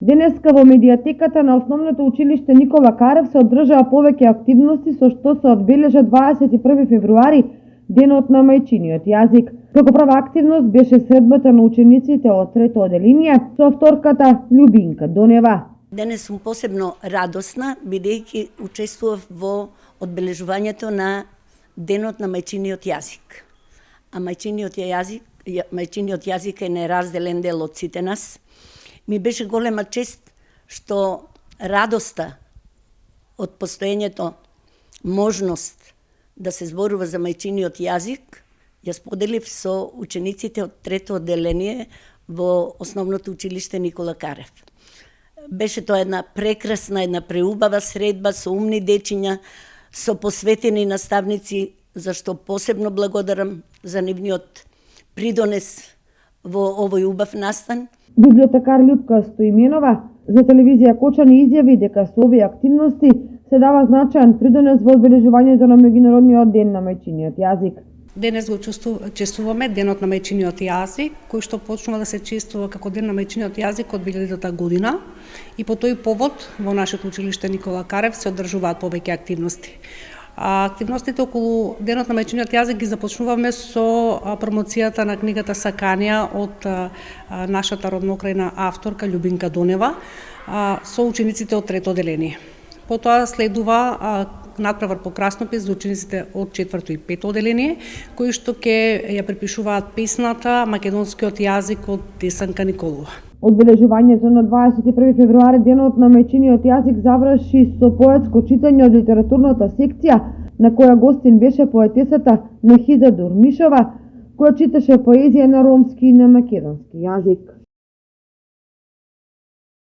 Денеска во медиатеката на Основното училиште Никола Карев се одржаа повеќе активности со што се одбележа 21 февруари, денот на мајчиниот јазик. Како прва активност беше средбата на учениците од трето оделение со авторката Љубинка Донева. Денес сум посебно радосна, бидејќи учествував во одбележувањето на денот на мајчиниот јазик. А мајчиниот јазик е неразделен дел од сите нас. Ми беше голема чест што радоста од постоењето можност да се зборува за мајчиниот јазик ја споделив со учениците од трето одделение во Основното училиште Никола Карев. Беше тоа една прекрасна, една преубава средба со умни дечиња, со посветени наставници, за што посебно благодарам за нивниот придонес во овој убав настан. Библиотекар Љупка Стоименова за телевизија Кочани изјави дека со овие активности се дава значаен придонес во одбележувањето на меѓународниот ден на мајчиниот јазик. Денес го чествуваме денот на мајчиниот јазик, кој што почнува да се чествува како ден на мајчиниот јазик од 2000 година и по тој повод во нашето училиште Никола Карев се одржуваат повеќе активности. Активностите околу денот на мајчиниот јазик ги започнуваме со промоцијата на книгата Саканија од нашата родна украина авторка Љубинка Донева со учениците од трето оделение. Потоа следува надпревар по краснопис за учениците од 4 и 5 оделение, кои што ќе ја препишуваат песната Македонскиот јазик од Десанка Николова. Одбележувањето на 21 февруари, денот на мајчиниот јазик, заврши со поетско читање од литературната секција, на која гостин беше поетесата Нехида Дурмишова, која читаше поезија на ромски и на македонски јазик.